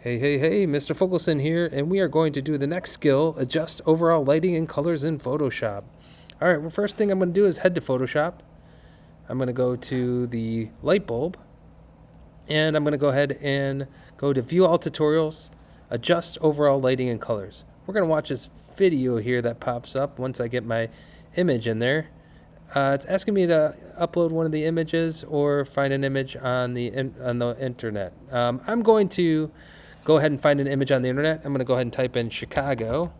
Hey, Mr. Fogelson here, and we are going to do the next skill, adjust overall lighting and colors in Photoshop. Alright, well, first thing I'm going to do is head to Photoshop. I'm going to go to the light bulb, and I'm going to go ahead and go to View All Tutorials, Adjust Overall Lighting and Colors. We're going to watch this video here that pops up once I get my image in there. It's asking me to upload one of the images or find an image on the internet. I'm going to go ahead and find an image on the internet. I'm going to go ahead and type in Chicago,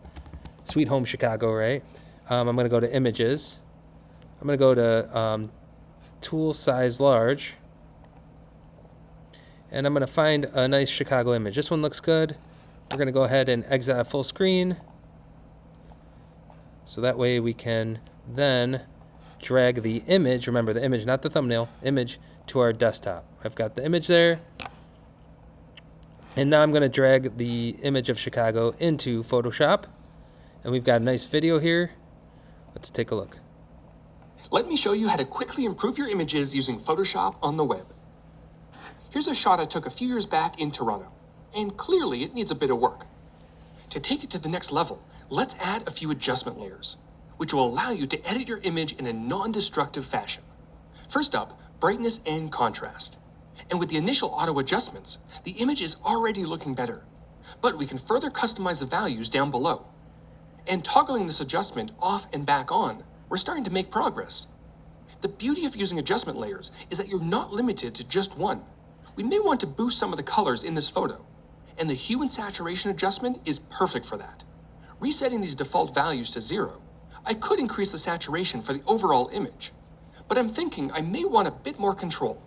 Sweet Home Chicago, right? I'm going to go to Images. I'm going to go to Tool Size Large, and I'm going to find a nice Chicago image. This one looks good. We're going to go ahead and exit at full screen, so that way we can then drag the image, remember the image, not the thumbnail, image to our desktop. I've got the image there. And now I'm going to drag the image of Chicago into Photoshop. And we've got a nice video here. Let's take a look. Let me show you how to quickly improve your images using Photoshop on the web. Here's a shot I took a few years back in Toronto, and clearly it needs a bit of work. To take it to the next level, let's add a few adjustment layers, which will allow you to edit your image in a non-destructive fashion. First up, brightness and contrast. And with the initial auto adjustments, the image is already looking better, but we can further customize the values down below. And toggling this adjustment off and back on, we're starting to make progress. The beauty of using adjustment layers is that you're not limited to just one. We may want to boost some of the colors in this photo, and the hue and saturation adjustment is perfect for that. Resetting these default values to 0, I could increase the saturation for the overall image, but I'm thinking I may want a bit more control.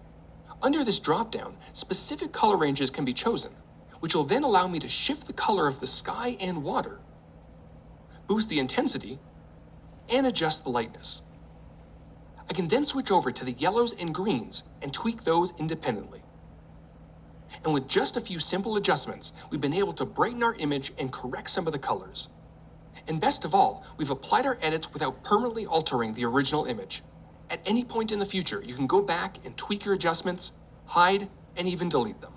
Under this dropdown, specific color ranges can be chosen, which will then allow me to shift the color of the sky and water, boost the intensity, and adjust the lightness. I can then switch over to the yellows and greens and tweak those independently. And with just a few simple adjustments, we've been able to brighten our image and correct some of the colors. And best of all, we've applied our edits without permanently altering the original image. At any point in the future, you can go back and tweak your adjustments, hide, and even delete them.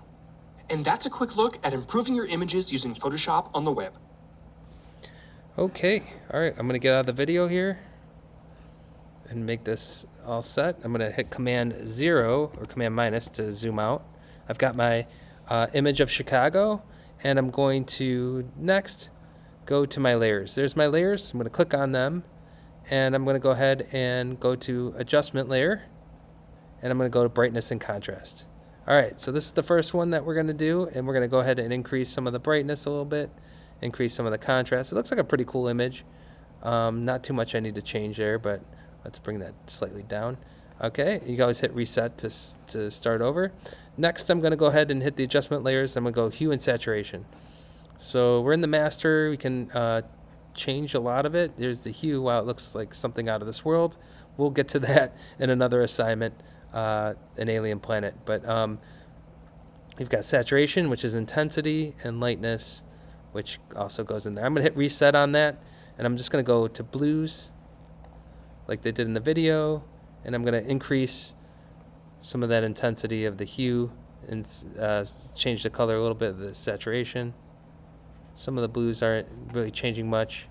And that's a quick look at improving your images using Photoshop on the web. Okay, alright, I'm going to get out of the video here and make this all set. I'm going to hit Command 0 or Command minus to zoom out. I've got my image of Chicago, and I'm going to next go to my layers. There's my layers. I'm going to click on them, and I'm going to go ahead and go to Adjustment Layer, and I'm going to go to Brightness and Contrast. Alright, so this is the first one that we're going to do, and we're going to go ahead and increase some of the brightness a little bit, increase some of the contrast. It looks like a pretty cool image. Not too much I need to change there, but let's bring that slightly down. Okay, you can always hit reset to start over. Next, I'm going to go ahead and hit the adjustment layers. I'm going to go hue and saturation. So we're in the master. We can change a lot of it. There's the hue. Wow, it looks like something out of this world. We'll get to that in another assignment, an alien planet. But we've got saturation, which is intensity, and lightness, which also goes in there. I'm going to hit reset on that, and I'm just going to go to blues like they did in the video, and I'm going to increase some of that intensity of the hue and change the color a little bit of the saturation. Some of the blues aren't really changing much.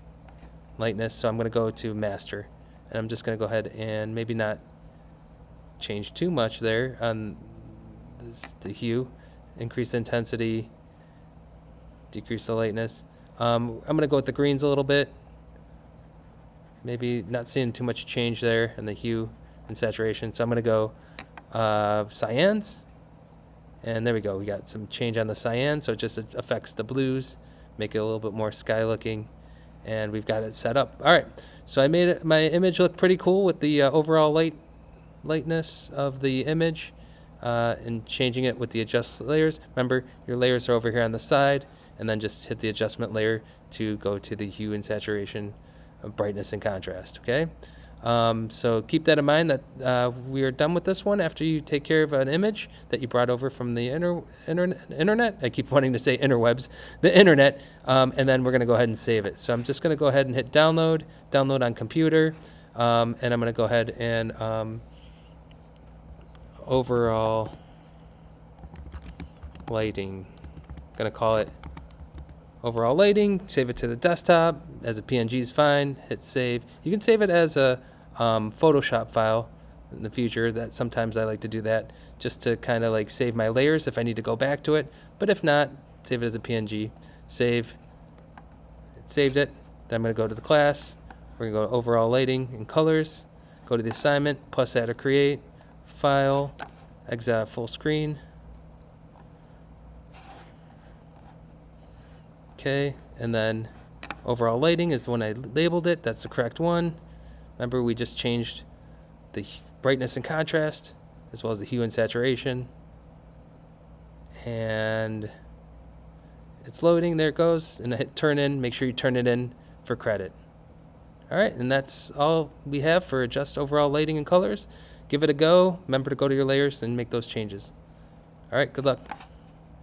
Lightness, so I'm going to go to master, and I'm just going to go ahead and maybe not change too much there on the hue. Increase the intensity, decrease the lightness. I'm going to go with the greens a little bit. Maybe not seeing too much change there in the hue and saturation, so I'm going to go cyans, and there we go. We got some change on the cyan, so it just affects the blues, make it a little bit more sky looking, and we've got it set up. All right, so I made my image look pretty cool with the overall lightness of the image, and changing it with the adjust layers. Remember, your layers are over here on the side, and then just hit the adjustment layer to go to the hue and saturation of brightness and contrast. Okay, so keep that in mind that we are done with this one after you take care of an image that you brought over from the internet. I keep wanting to say interwebs, the internet, and then we're going to go ahead and save it. So I'm just going to go ahead and hit download on computer, and I'm going to go ahead and overall lighting Gonna call it overall lighting, save it to the desktop. As a PNG is fine, hit save. You can save it as a Photoshop file in the future. That sometimes I like to do that just to kind of like save my layers if I need to go back to it. But if not, save it as a PNG. Save. It saved it. Then I'm gonna go to the class. We're gonna go to overall lighting and colors. Go to the assignment, plus add or create, file, exit out full screen. Okay, and then overall lighting is the one I labeled it. That's the correct one. Remember, we just changed the brightness and contrast, as well as the hue and saturation. And it's loading. There it goes. And I hit turn in. Make sure you turn it in for credit. All right, and that's all we have for adjust overall lighting and colors. Give it a go. Remember to go to your layers and make those changes. All right, good luck.